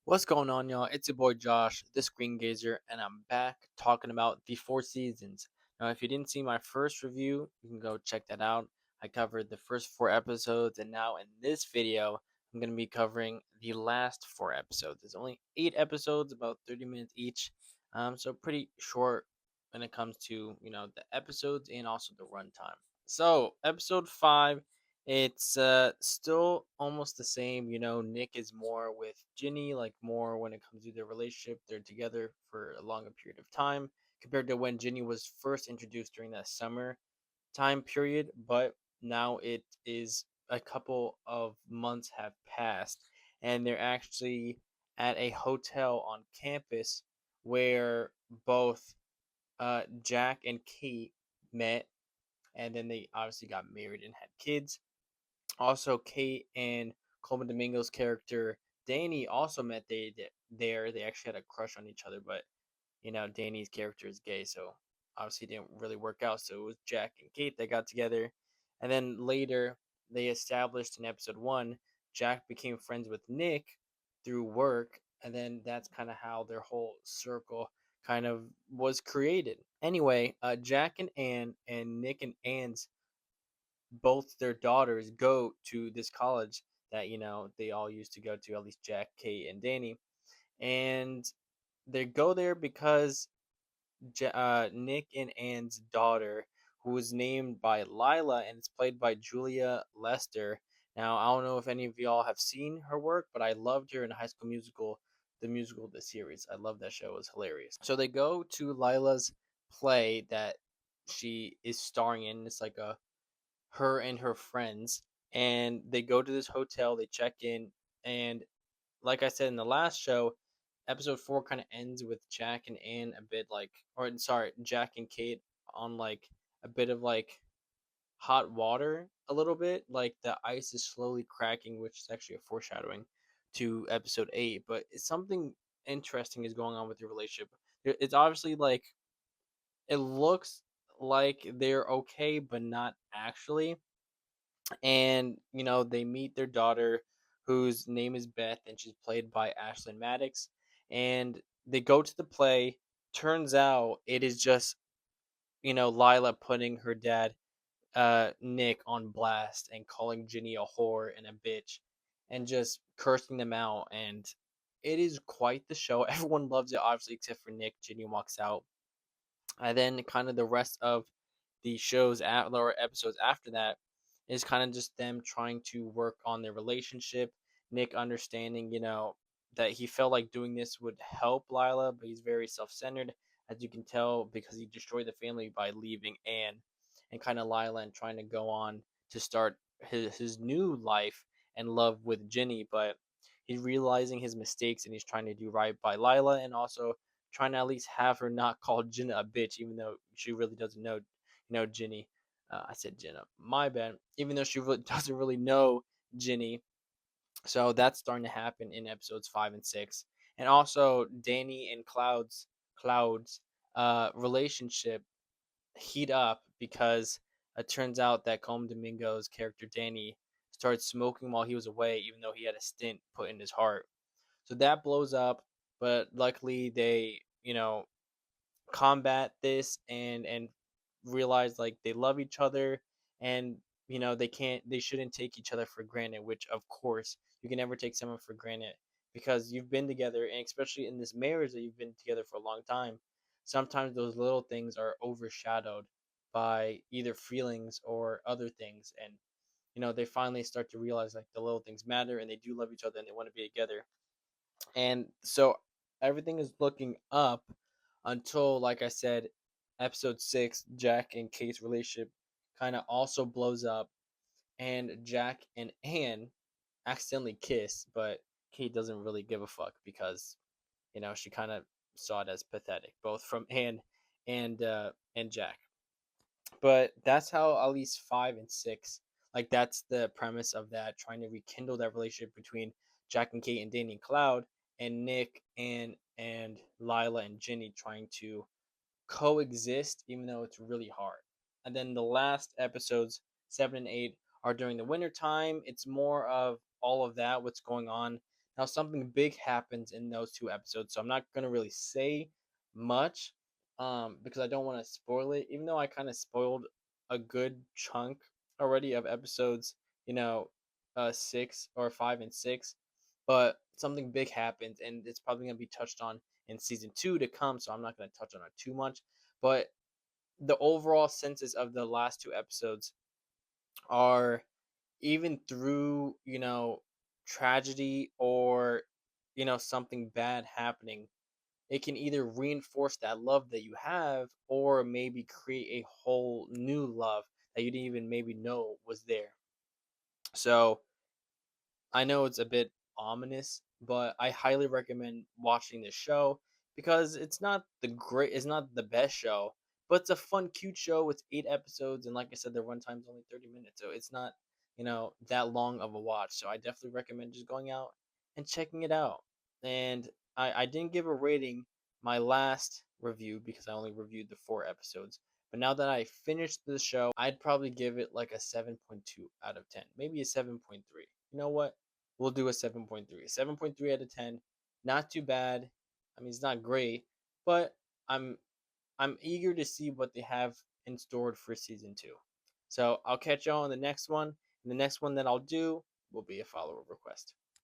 What's going on, y'all? It's your boy Josh, the Screen Gazer, and I'm back talking about the Four Seasons. Now, if you didn't see my first review, you can go check that out. I covered the first four episodes, and now in this video, I'm going to be covering the last four episodes. There's only 8 episodes, about 30 minutes each, so pretty short when it comes to the episodes and also the runtime. So, episode 5, it's still almost the same. Nick is more with Ginny, like more when it comes to their relationship. They're together for a longer period of time compared to when Ginny was first introduced during that summer time period. But now it is a couple of months have passed, and they're actually at a hotel on campus where both Jack and Kate met, and then they obviously got married and had kids. Also, Kate and Coleman Domingo's character Danny also met there. They actually had a crush on each other, but Danny's character is gay, so obviously it didn't really work out. So it was Jack and Kate that got together, and then later they established in episode 1, Jack became friends with Nick through work, and then that's kind of how their whole circle kind of was created. Anyway, Jack and Anne and Nick and Anne's both their daughters go to this college that they all used to go to, at least Jack, Kate, and Danny, and they go there because Nick and Anne's daughter, who was named by Lila and it's played by Julia Lester. Now, I don't know if any of y'all have seen her work, but I loved her in High School Musical, the musical, the series. I love that show; it was hilarious. So they go to Lila's play that she is starring in. It's like a her and her friends, and they go to this hotel. They check in, and like I said in the last show, episode 4 kind of ends with Jack and Anne a bit like, or sorry, Jack and Kate on like a bit of like hot water, a little bit like the ice is slowly cracking, which is actually a foreshadowing to episode 8. But it's something interesting is going on with your relationship. It's obviously like it looks like they're okay, but not actually. And they meet their daughter, whose name is Beth, and she's played by Ashlyn Maddox. And they go to the play. Turns out it is just Lila putting her dad, Nick, on blast and calling Ginny a whore and a bitch, and just cursing them out. And it is quite the show. Everyone loves it, obviously, except for Nick. Ginny walks out, and then kind of the rest of the shows at lower episodes after that is kind of just them trying to work on their relationship. Nick understanding, that he felt like doing this would help Lila, but he's very self-centered, as you can tell, because he destroyed the family by leaving Anne, and kind of Lila and trying to go on to start his new life and love with Ginny, but he's realizing his mistakes and he's trying to do right by Lila, and also trying to at least have her not call Jenna a bitch, even though she really doesn't know, Ginny. I said Jenna. My bad. Even though she really doesn't really know Ginny. So that's starting to happen in episodes 5 and 6. And also Danny and Cloud's relationship heat up because it turns out that Com Domingo's character Danny started smoking while he was away, even though he had a stint put in his heart. So that blows up, but luckily they, combat this and realize like they love each other, and they shouldn't take each other for granted, which of course you can never take someone for granted because you've been together, and especially in this marriage that you've been together for a long time, sometimes those little things are overshadowed by either feelings or other things, and they finally start to realize like the little things matter and they do love each other and they want to be together. And so everything is looking up until, like I said, episode 6, Jack and Kate's relationship kind of also blows up, and Jack and Anne accidentally kiss, but Kate doesn't really give a fuck because she kind of saw it as pathetic, both from Anne and Jack. But that's how at least 5 and 6, like that's the premise of that, trying to rekindle that relationship between Jack and Kate and Danny and Cloud, and Nick and Lila and Ginny trying to coexist, even though it's really hard. And then the last episodes, 7 and 8, are during the winter time. It's more of all of that, what's going on. Now, something big happens in those 2 episodes, so I'm not gonna really say much, because I don't want to spoil it. Even though I kind of spoiled a good chunk already of episodes, you know, 6 or 5 and 6, but something big happens, and it's probably gonna be touched on in season 2 to come. So I'm not gonna touch on it too much, but the overall senses of the last 2 episodes are, even through, tragedy or, something bad happening, it can either reinforce that love that you have or maybe create a whole new love that you didn't even maybe know was there. So I know it's a bit ominous, but I highly recommend watching this show because it's not the best show, but it's a fun, cute show with 8 episodes, and like I said, the runtime's only 30 minutes, so it's not that long of a watch. So I definitely recommend just going out and checking it out. And I didn't give a rating my last review because I only reviewed the 4 episodes. But now that I finished the show, I'd probably give it like a 7.2 out of 10, maybe a 7.3. You know what? We'll do a 7.3. 7.3 out of 10. Not too bad. I mean, it's not great, but I'm I'm eager to see what they have in store for season 2. So I'll catch y'all on the next one. And the next one that I'll do will be a follower request.